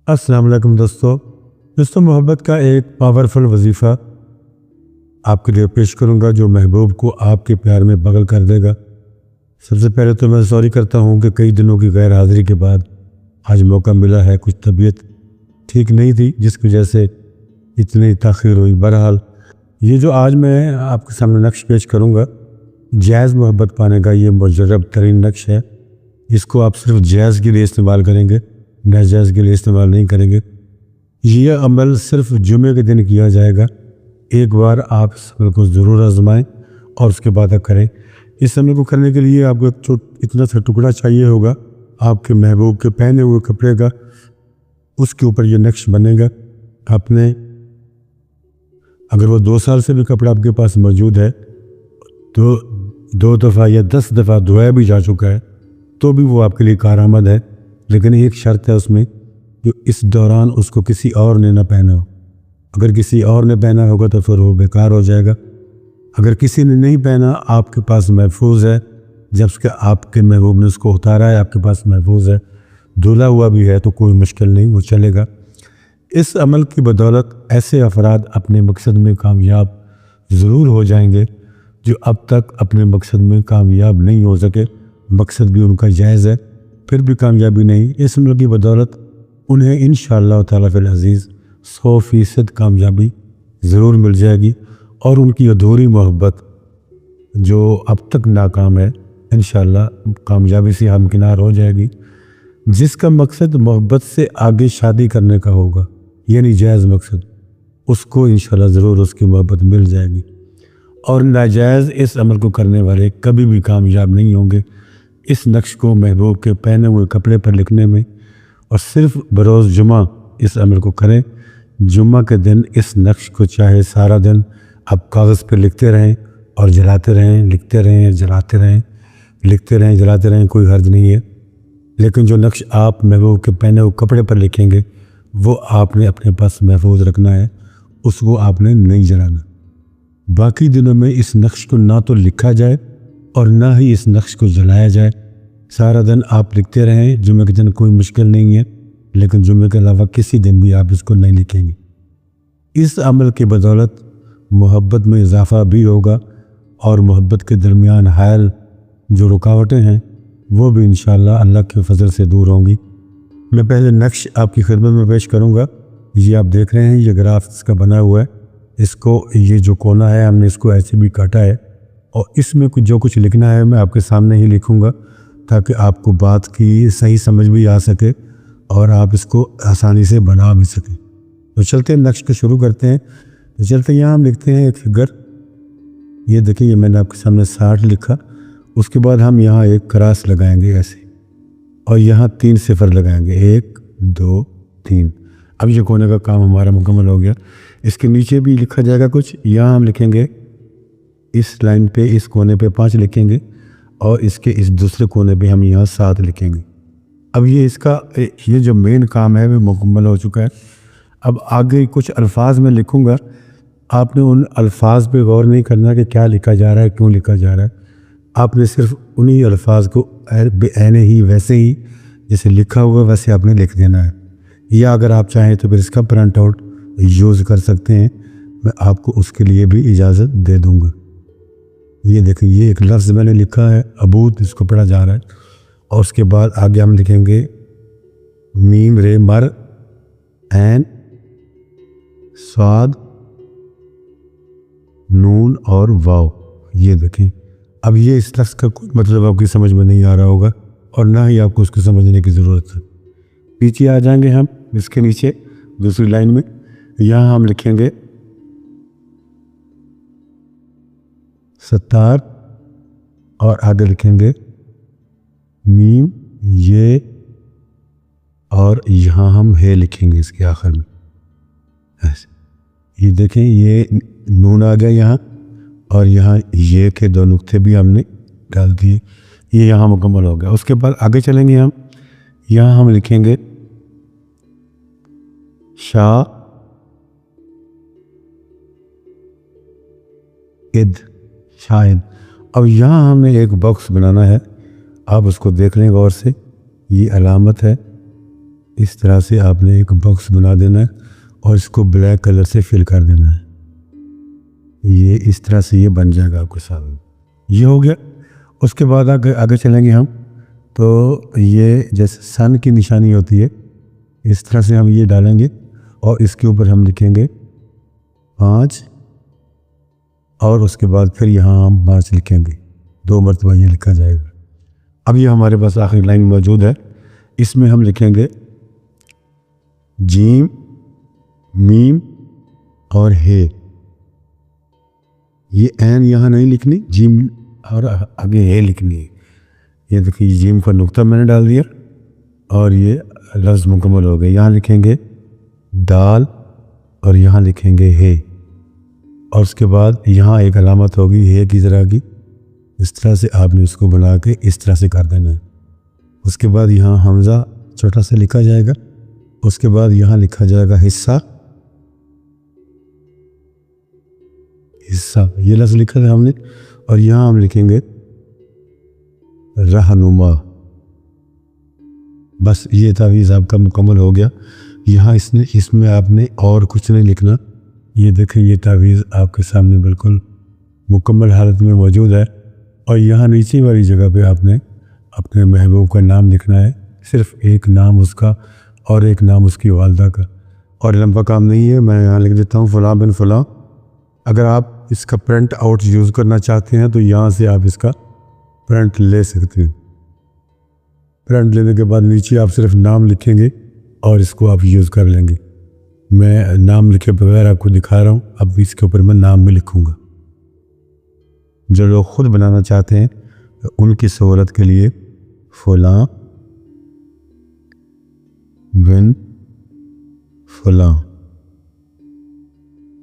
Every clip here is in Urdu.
السلام علیکم دوستوں محبت کا ایک پاورفل وظیفہ آپ کے لیے پیش کروں گا جو محبوب کو آپ کے پیار میں بغل کر دے گا۔ سب سے پہلے تو میں سوری کرتا ہوں کہ کئی دنوں کی غیر حاضری کے بعد آج موقع ملا ہے، کچھ طبیعت ٹھیک نہیں تھی جس کی وجہ سے اتنی تاخیر ہوئی۔ بہرحال یہ جو آج میں آپ کے سامنے نقش پیش کروں گا، جائز محبت پانے کا یہ مجرب ترین نقش ہے۔ اس کو آپ صرف جائز کے لیے استعمال کریں گے، ناجائز کے لیے استعمال نہیں کریں گے۔ یہ عمل صرف جمعے کے دن کیا جائے گا۔ ایک بار آپ اس عمل کو ضرور آزمائیں اور اس کے بعد آپ کریں۔ اس عمل کو کرنے کے لیے آپ کو اتنا سا ٹکڑا چاہیے ہوگا آپ کے محبوب کے پہنے ہوئے کپڑے کا، اس کے اوپر یہ نقش بنے گا۔ آپ نے اگر وہ 2 سال سے بھی کپڑا آپ کے پاس موجود ہے تو 2 دفعہ یا 10 دفعہ دھویا بھی جا چکا ہے تو بھی وہ آپ کے لیے کارآمد ہے، لیکن ایک شرط ہے اس میں کہ اس دوران اس کو کسی اور نے نہ پہنا ہو۔ اگر کسی اور نے پہنا ہوگا تو پھر وہ بیکار ہو جائے گا۔ اگر کسی نے نہیں پہنا، آپ کے پاس محفوظ ہے، جب کہ آپ کے محبوب نے اس کو اتارا ہے آپ کے پاس محفوظ ہے، دھلا ہوا بھی ہے تو کوئی مشکل نہیں، وہ چلے گا۔ اس عمل کی بدولت ایسے افراد اپنے مقصد میں کامیاب ضرور ہو جائیں گے جو اب تک اپنے مقصد میں کامیاب نہیں ہو سکے۔ مقصد بھی ان کا جائز ہے پھر بھی کامیابی نہیں۔ اس عمل کی بدولت انہیں انشاءاللہ تعالیٰ فی العزیز 100% کامیابی ضرور مل جائے گی، اور ان کی ادھوری محبت جو اب تک ناکام ہے انشاءاللہ کامیابی سے ہمکنار ہو جائے گی۔ جس کا مقصد محبت سے آگے شادی کرنے کا ہوگا، یعنی جائز مقصد، اس کو انشاءاللہ ضرور اس کی محبت مل جائے گی، اور ناجائز اس عمل کو کرنے والے کبھی بھی کامیاب نہیں ہوں گے۔ اس نقش کو محبوب کے پہنے ہوئے کپڑے پر لکھنے میں، اور صرف بروز جمعہ اس عمل کو کریں۔ جمعہ کے دن اس نقش کو چاہے سارا دن آپ کاغذ پہ لکھتے رہیں اور جلاتے رہیں، لکھتے رہیں جلاتے رہیں، لکھتے رہیں جلاتے رہیں، کوئی حرج نہیں ہے، لیکن جو نقش آپ محبوب کے پہنے ہوئے کپڑے پر لکھیں گے وہ آپ نے اپنے پاس محفوظ رکھنا ہے، اس کو آپ نے نہیں جلانا۔ باقی دنوں میں اس نقش کو نہ تو لکھا جائے اور نہ ہی اس نقش کو جلایا جائے۔ سارا دن آپ لکھتے رہیں، جمعہ کے دن کوئی مشکل نہیں ہے، لیکن جمعہ کے علاوہ کسی دن بھی آپ اس کو نہیں لکھیں گے۔ اس عمل کی بدولت محبت میں اضافہ بھی ہوگا، اور محبت کے درمیان حائل جو رکاوٹیں ہیں وہ بھی انشاءاللہ اللہ کے فضل سے دور ہوں گی۔ میں پہلے نقش آپ کی خدمت میں پیش کروں گا۔ یہ آپ دیکھ رہے ہیں، یہ گراف اس کا بنا ہوا ہے۔ اس کو یہ جو کونا ہے ہم نے اس کو ایسے بھی کاٹا ہے، اور اس میں جو کچھ لکھنا ہے میں آپ کے سامنے ہی لکھوں گا تاکہ آپ کو بات کی صحیح سمجھ بھی آ سکے اور آپ اس کو آسانی سے بنا بھی سکیں۔ تو چلتے ہیں نقش کو شروع کرتے ہیں۔ تو چلتے ہیں، یہاں ہم لکھتے ہیں ایک فگر، یہ دیکھیں، یہ میں نے آپ کے سامنے 60 لکھا۔ اس کے بعد ہم یہاں ایک کراس لگائیں گے ایسے، اور یہاں 3 صفر لگائیں گے، 1 2 3۔ اب یہ کونے کا کام ہمارا مکمل ہو گیا۔ اس کے نیچے بھی لکھا جائے گا کچھ، یہاں ہم لکھیں گے اس لائن پہ، اس کونے پہ 5 لکھیں گے، اور اس کے اس دوسرے کونے پہ ہم یہاں 7 لکھیں گے۔ اب یہ جو مین کام ہے وہ مکمل ہو چکا ہے۔ اب آگے کچھ الفاظ میں لکھوں گا، آپ نے ان الفاظ پہ غور نہیں کرنا کہ کیا لکھا جا رہا ہے، کیوں لکھا جا رہا ہے۔ آپ نے صرف انہی الفاظ کو بعین ہی ویسے ہی جیسے لکھا ہوا ویسے آپ نے لکھ دینا ہے، یا اگر آپ چاہیں تو پھر اس کا پرنٹ آؤٹ یوز کر سکتے ہیں، میں آپ کو اس کے لیے بھی اجازت دے دوں گا۔ یہ دیکھیں، یہ ایک لفظ میں نے لکھا ہے عبود، اس کو پڑھا جا رہا ہے، اور اس کے بعد آگے ہم لکھیں گے میم رے مر عین صاد نون اور واو۔ یہ دیکھیں، اب یہ اس لفظ کا کوئی مطلب آپ کی سمجھ میں نہیں آ رہا ہوگا، اور نہ ہی آپ کو اس کو سمجھنے کی ضرورت ہے۔ پیچھے آ جائیں گے ہم اس کے نیچے دوسری لائن میں، یہاں ہم لکھیں گے ستار، اور آگے لکھیں گے میم یہ، اور یہاں ہم ہے لکھیں گے اس کے آخر میں ایسے۔ یہ دیکھیں، یہ نون آ گیا یہاں، اور یہاں یہ کے 2 نقطے بھی ہم نے ڈال دیے، یہ یہاں مکمل ہو گیا۔ اس کے بعد آگے چلیں گے ہم، یہاں ہم لکھیں گے شاہ اد، شاہد۔ اب یہاں ہمیں ایک باکس بنانا ہے، آپ اس کو دیکھ لیں غور سے، یہ علامت ہے، اس طرح سے آپ نے ایک باکس بنا دینا ہے اور اس کو بلیک کلر سے فل کر دینا ہے. یہ اس طرح سے یہ بن جائے گا آپ کے سامنے. یہ ہو گیا. اس کے بعد آگے چلیں گے ہم. تو یہ جیسے سن کی نشانی ہوتی ہے اس طرح سے ہم یہ ڈالیں گے اور اس کے اوپر ہم لکھیں گے 5 اور اس کے بعد پھر یہاں ہم 5 لکھیں گے. 2 مرتبہ یہ لکھا جائے گا. اب یہ ہمارے پاس آخری لائن موجود ہے. اس میں ہم لکھیں گے جیم میم اور ہے. یہ عین یہاں نہیں لکھنی, جیم اور آگے ہے لکھنی ہے. یہ دیکھیے جیم کا نقطہ میں نے ڈال دیا اور یہ لفظ مکمل ہو گئے. یہاں لکھیں گے دال اور یہاں لکھیں گے ہے اور اس کے بعد یہاں ایک علامت ہوگی ہے کی طرح کی. اس طرح سے آپ نے اس کو بنا کے اس طرح سے کر دینا ہے. اس کے بعد یہاں حمزہ چھوٹا سا لکھا جائے گا. اس کے بعد یہاں لکھا جائے گا حصہ. یہ لفظ لکھا تھا ہم نے. اور یہاں ہم لکھیں گے رہنما. بس یہ تعویذ آپ کا مکمل ہو گیا. یہاں اس میں آپ نے اور کچھ نہیں لکھنا. یہ دیکھیں یہ تعویذ آپ کے سامنے بالکل مکمل حالت میں موجود ہے. اور یہاں نیچے والی جگہ پہ آپ نے اپنے محبوب کا نام لکھنا ہے. صرف ایک نام اس کا اور ایک نام اس کی والدہ کا. اور لمبا کام نہیں ہے, میں یہاں لکھ دیتا ہوں فلاں بن فلاں. اگر آپ اس کا پرنٹ آؤٹ یوز کرنا چاہتے ہیں تو یہاں سے آپ اس کا پرنٹ لے سکتے ہیں. پرنٹ لینے کے بعد نیچے آپ صرف نام لکھیں گے اور اس کو آپ یوز کر لیں گے. میں نام لکھے بغیر آپ کو دکھا رہا ہوں. اب اس کے اوپر میں نام بھی لکھوں گا. جو لوگ خود بنانا چاہتے ہیں ان کی سہولت کے لیے فلاں بن فلاں.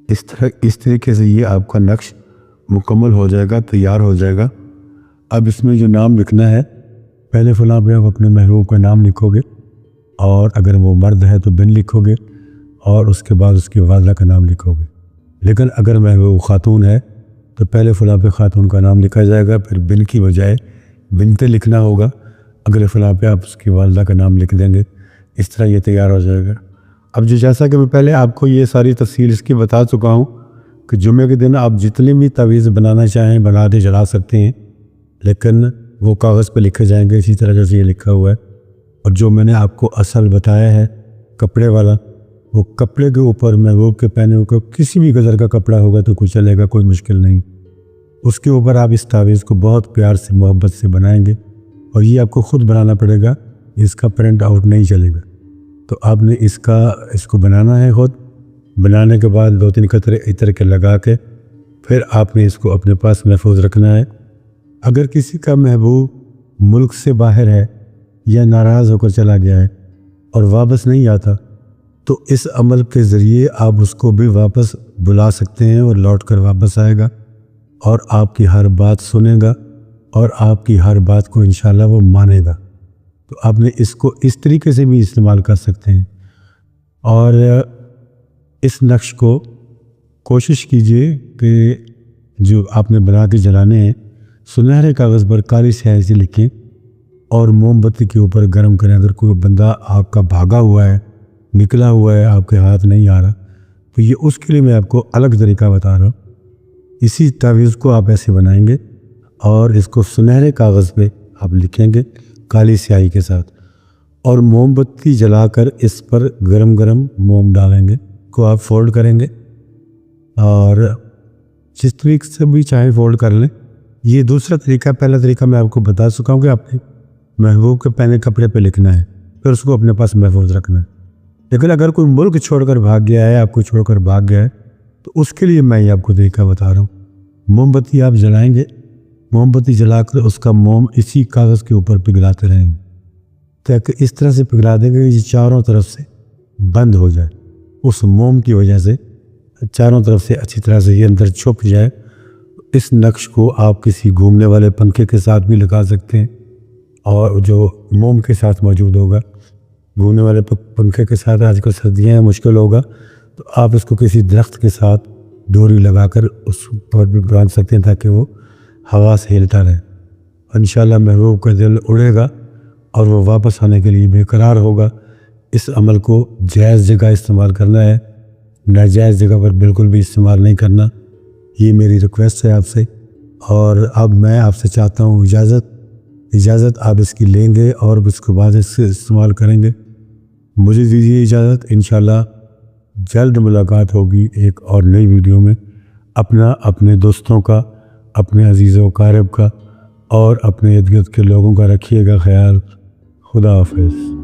اس طریقے سے یہ آپ کا نقش مکمل ہو جائے گا, تیار ہو جائے گا. اب اس میں جو نام لکھنا ہے پہلے فلاں پہ آپ اپنے محبوب کا نام لکھو گے اور اگر وہ مرد ہے تو بن لکھو گے اور اس کے بعد اس کی والدہ کا نام لکھو گے. لیکن اگر محبوب خاتون ہے تو پہلے فلاں پہ خاتون کا نام لکھا جائے گا, پھر بن کی بجائے بنتے لکھنا ہوگا. اگلے فلاں پہ آپ اس کی والدہ کا نام لکھ دیں گے. اس طرح یہ تیار ہو جائے گا. اب جیسا کہ میں پہلے آپ کو یہ ساری تفصیل اس کی بتا چکا ہوں کہ جمعے کے دن آپ جتنی بھی تعویذ بنانا چاہیں بنا دے چلا سکتے ہیں, لیکن وہ کاغذ پہ لکھے جائیں گے اسی طرح جیسے یہ لکھا ہوا ہے. اور جو میں نے آپ کو اصل بتایا ہے کپڑے والا, وہ کپڑے کے اوپر محبوب کے پہنے ہوئے کسی بھی قدر کا کپڑا ہوگا تو کچھ چلے گا, کوئی مشکل نہیں. اس کے اوپر آپ اس تعویذ کو بہت پیار سے محبت سے بنائیں گے اور یہ آپ کو خود بنانا پڑے گا, اس کا پرنٹ آؤٹ نہیں چلے گا. تو آپ نے اس کو بنانا ہے خود. بنانے کے بعد 2-3 قطرے عطر کے لگا کے پھر آپ نے اس کو اپنے پاس محفوظ رکھنا ہے. اگر کسی کا محبوب ملک سے باہر ہے یا ناراض ہو کر چلا گیا ہے اور واپس نہیں آتا تو اس عمل کے ذریعے آپ اس کو بھی واپس بلا سکتے ہیں اور لوٹ کر واپس آئے گا اور آپ کی ہر بات سنے گا اور آپ کی ہر بات کو انشاءاللہ وہ مانے گا. تو آپ نے اس کو اس طریقے سے بھی استعمال کر سکتے ہیں. اور اس نقش کو کوشش کیجئے کہ جو آپ نے بنا کے جلانے ہیں سنہرے کاغذ پر کالی سیاہی سے لکھیں اور موم بتی کے اوپر گرم کریں. اگر کوئی بندہ آپ کا بھاگا ہوا ہے, نکلا ہوا ہے, آپ کے ہاتھ نہیں آ رہا, تو یہ اس کے لیے میں آپ کو الگ طریقہ بتا رہا ہوں. اسی تعویذ کو آپ ایسے بنائیں گے اور اس کو سنہرے کاغذ پہ آپ لکھیں گے کالی سیاہی کے ساتھ اور موم بتی جلا کر اس پر گرم گرم موم ڈالیں گے کو آپ فولڈ کریں گے اور جس طریقے سے بھی چاہے فولڈ کر لیں. یہ دوسرا طریقہ. پہلا طریقہ میں آپ کو بتا چکا ہوں کہ آپ نے محبوب کے پہنے کپڑے پہ لکھنا ہے پھر اس کو اپنے پاس محفوظ رکھنا ہے. لیکن اگر کوئی ملک چھوڑ کر بھاگ گیا ہے, آپ کو چھوڑ کر بھاگ گیا ہے, تو اس کے لیے میں یہ آپ کو طریقہ بتا رہا ہوں. موم بتی آپ جلائیں گے, موم بتی جلا کر اس کا موم اسی کاغذ کے اوپر پگھلاتے رہیں گے تاکہ اس طرح سے پگھلا دیں گے کہ یہ چاروں طرف سے بند ہو جائے. اس موم کی وجہ سے چاروں طرف سے اچھی طرح سے یہ اندر چھپ جائے. اس نقش کو آپ کسی گھومنے والے پنکھے کے ساتھ بھی لگا سکتے ہیں اور جو موم کے ساتھ موجود ہوگا, گھومنے والے پنکھے کے ساتھ آج کل سردیاں ہیں مشکل ہوگا, تو آپ اس کو کسی درخت کے ساتھ ڈوری لگا کر اس پر بھی باندھ سکتے ہیں تاکہ وہ ہوا سے ہلتا رہے. انشاءاللہ محبوب کا دل اڑے گا اور وہ واپس آنے کے لیے بے قرار ہوگا. اس عمل کو جائز جگہ استعمال کرنا ہے، ناجائز جگہ پر بالکل بھی استعمال نہیں کرنا، یہ میری ریکویسٹ ہے آپ سے۔ اور اب میں آپ سے چاہتا ہوں اجازت آپ اس کی لیں گے اور اس کے بعد اس سے استعمال کریں گے۔ مجھے دیجیے اجازت، انشاءاللہ جلد ملاقات ہوگی ایک اور نئی ویڈیو میں۔ اپنے دوستوں کا، اپنے عزیز و اقارب کا اور اپنے ارد گرد کے لوگوں کا رکھیے گا خیال۔ خدا حافظ۔